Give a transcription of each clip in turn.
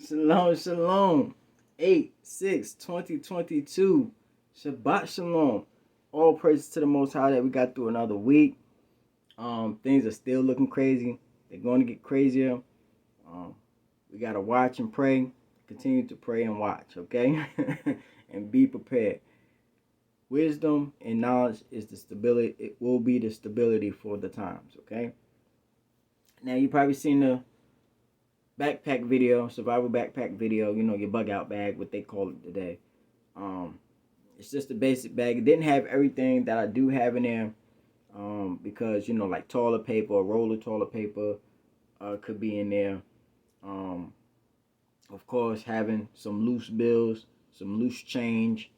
Shalom, shalom. 8/6/2022. Shabbat shalom. All praises to the Most High that we got through another week. Things are still looking crazy. They're going to get crazier. We gotta watch and pray. Continue to pray and watch, okay? And be prepared. Wisdom and knowledge is the stability. It will be the stability for the times, okay? Now you probably seen the backpack video, survival backpack video, your bug out bag, what they call it today. It's just a basic bag. It didn't have everything that I do have in there, because like toilet paper, a roll of toilet paper could be in there. Of course, having some loose bills, some loose change.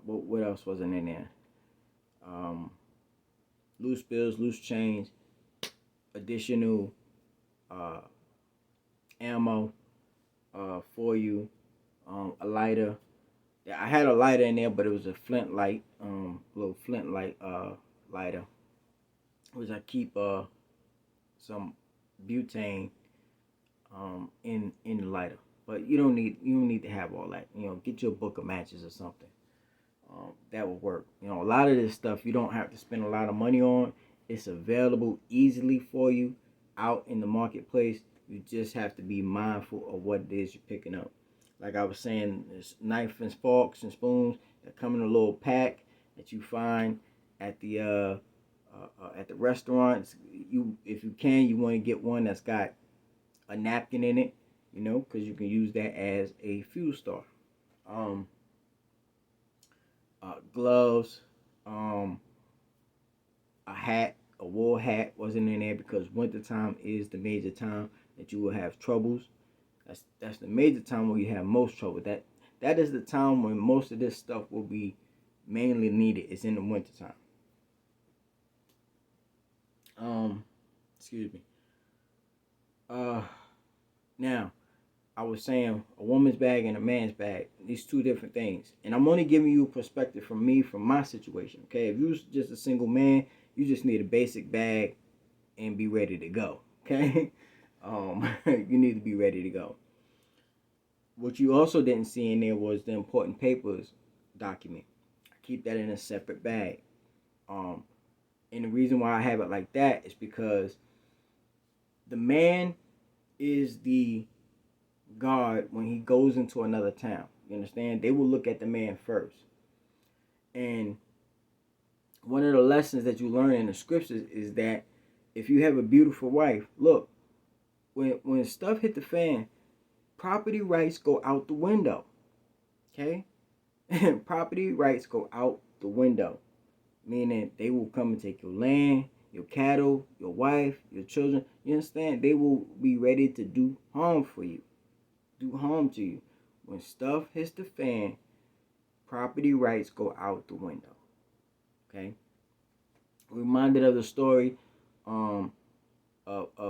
What else wasn't in there? Loose bills, loose change, additional ammo for you, a lighter. Yeah, I had a lighter in there, but it was a flint light, little flint light lighter, which I keep some butane in the lighter. But you don't need to have all that. Get you a book of matches or something. That will work. A lot of this stuff you don't have to spend a lot of money on. It's available easily for you out in the marketplace. You just have to be mindful of what it is you're picking up. Like I was saying, there's knife and forks and spoons that come in a little pack that you find at the restaurants. If you can, you want to get one that's got a napkin in it, because you can use that as a fuel star. Gloves, a hat, a wool hat wasn't in there because wintertime is the major time that you will have troubles. That's the major time where you have most trouble. That is the time when most of this stuff will be mainly needed. It's in the wintertime. Excuse me. Now, I was saying a woman's bag and a man's bag. These two different things. And I'm only giving you a perspective from me, from my situation. Okay, if you're just a single man, you just need a basic bag and be ready to go. Okay, you need to be ready to go. What you also didn't see in there was the important papers document. I keep that in a separate bag. And the reason why I have it like that is because the man is the guard when he goes into another town. You understand? They will look at the man first. And one of the lessons that you learn in the scriptures is that if you have a beautiful wife, look, when stuff hit the fan, property rights go out the window. Okay? Property rights go out the window. Meaning they will come and take your land, your cattle, your wife, your children. You understand? They will be ready to do harm for you. Do harm to you. When stuff hits the fan, property rights go out the window. Okay? Reminded of the story of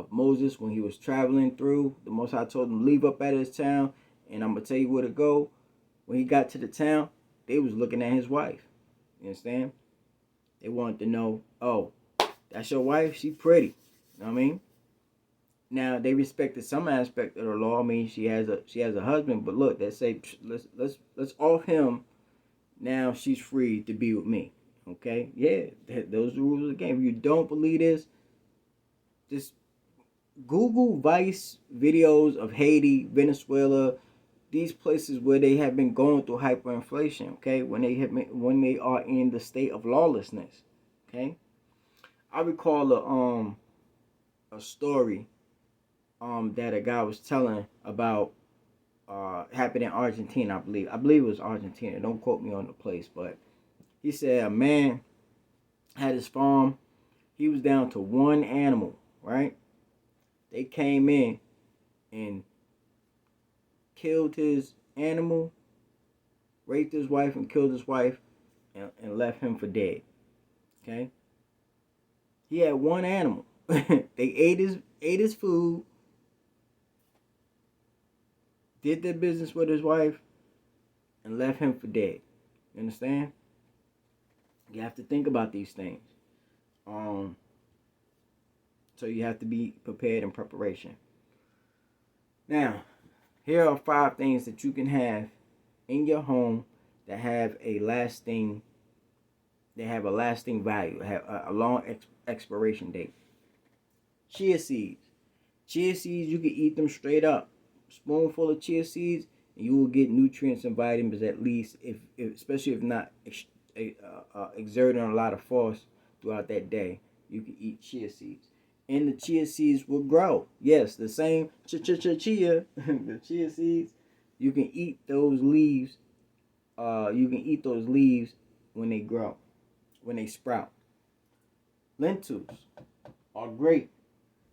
Moses when he was traveling through. The Most High told him to leave up out of his town, and I'm gonna tell you where to go. When he got to the town, they was looking at his wife. You understand? They wanted to know, oh, that's your wife? She pretty. You know what I mean? Now they respected some aspect of the law. I mean, she has a husband, but look, they say let's off him. Now she's free to be with me. Okay? Yeah, those are the rules of the game. If you don't believe this, just Google Vice videos of Haiti, Venezuela, these places where they have been going through hyperinflation. Okay, when they are in the state of lawlessness. Okay, I recall a story that a guy was telling about happened in Argentina. I believe it was Argentina. Don't quote me on the place, but he said a man had his farm. He was down to one animal. Right? They came in and killed his animal, raped his wife and killed his wife, and left him for dead. Okay? He had one animal. They ate his food, did their business with his wife, and left him for dead. You understand? You have to think about these things. So you have to be prepared in preparation. Now, here are 5 things that you can have in your home that have a lasting value, have a long expiration date. Chia seeds. Chia seeds, you can eat them straight up. Spoonful of chia seeds, and you will get nutrients and vitamins at least, if especially if not exerting a lot of force throughout that day. You can eat chia seeds, and the chia seeds will grow. Yes, the same chia, the chia seeds. You can eat those leaves. You can eat those leaves when they grow, when they sprout. Lentils are great.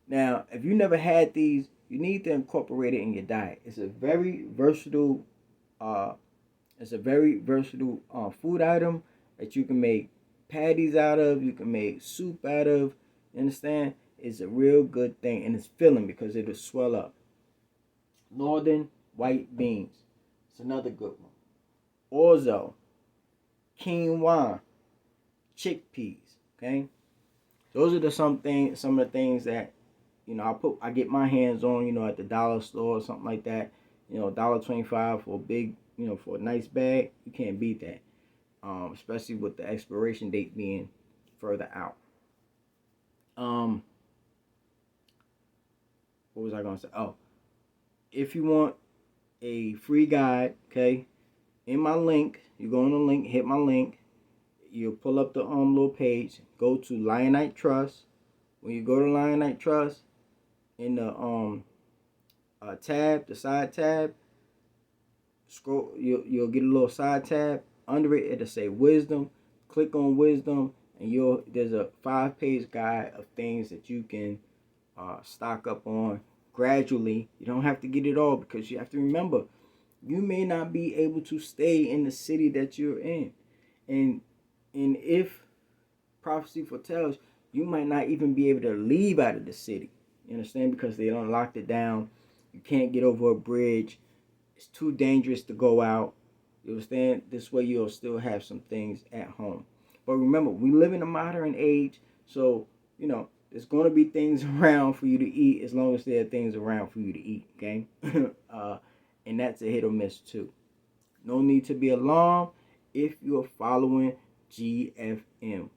Now, if you never had these, you need to incorporate it in your diet. It's a very versatile. Uh, food item that you can make patties out of. You can make soup out of. You understand? It's a real good thing, and it's filling because it'll swell up. Northern white beans. It's another good one. Orzo, quinoa, chickpeas. Okay, those are some of the things that I get my hands on, at the dollar store or something like that. $1.25 for a big, for a nice bag. You can't beat that. Especially with the expiration date being further out. What was I gonna say? Oh, if you want a free guide, okay, in my link, you go on the link, hit my link, you pull up the little page, go to Lionite Trust. When you go to Lionite Trust, in the tab, the side tab, scroll, you'll get a little side tab. Under it, it'll say Wisdom. Click on Wisdom, and there's a 5-page guide of things that you can stock up on gradually. You don't have to get it all, because you have to remember, you may not be able to stay in the city that you're in, and if prophecy foretells, you might not even be able to leave out of the city. You understand? Because they don't locked it down. You can't get over a bridge. It's too dangerous to go out. You understand? This way you'll still have some things at home. But remember, we live in a modern age, so there's going to be things around for you to eat, as long as there are things around for you to eat. Okay, and that's a hit or miss too. No need to be alarmed if you're following GFM.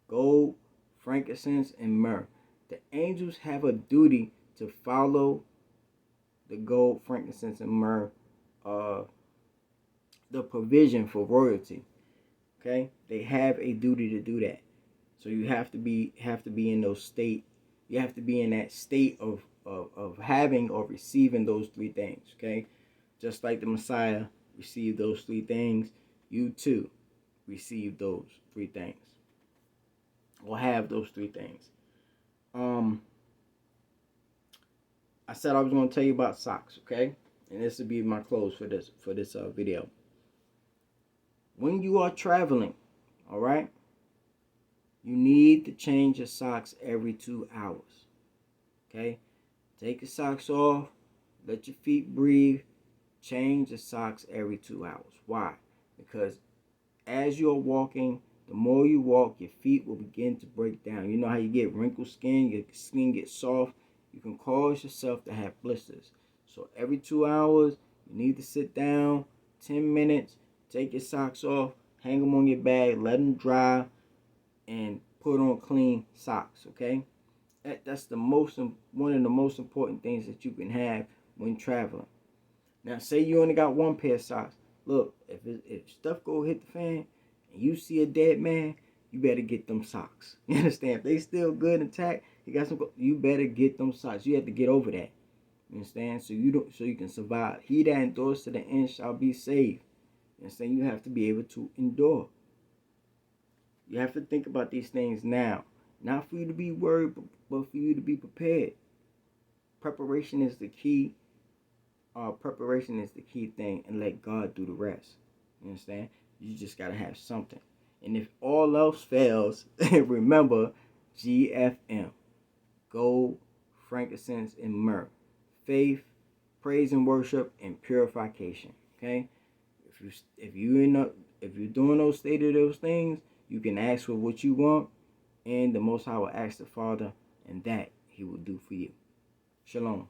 Gold, frankincense, and myrrh. The angels have a duty to follow the gold, frankincense, and myrrh, the provision for royalty. Okay, they have a duty to do that. So you have to be in those state. You have to be in that state of having or receiving those 3 things. Okay, just like the Messiah received those 3 things, you too receive those 3 things, or have those 3 things. I said I was going to tell you about socks, okay? And this will be my close for this video. When you are traveling, all right, you need to change your socks every 2 hours, okay? Take your socks off, let your feet breathe, change your socks every 2 hours. Why? Because as you're walking, the more you walk, your feet will begin to break down. You know how you get wrinkled skin, your skin gets soft. You can cause yourself to have blisters. So every 2 hours, you need to sit down, 10 minutes, take your socks off, hang them on your bag, let them dry, and put on clean socks, okay? That's one of the most important things that you can have when traveling. Now, say you only got 1 pair of socks. Look, if stuff go hit the fan and you see a dead man, you better get them socks. You understand? If they still good intact, you better get them socks. You have to get over that. You understand? So you can survive. He that endures to the end shall be saved. You understand? You have to be able to endure. You have to think about these things now. Not for you to be worried, but for you to be prepared. Preparation is the key. Preparation is the key thing, and let God do the rest. You understand? You just gotta have something. And if all else fails, remember GFM. Gold, frankincense, and myrrh. Faith, praise and worship, and purification. Okay? If you're doing those things, you can ask for what you want, and the Most High will ask the Father, and that He will do for you. Shalom.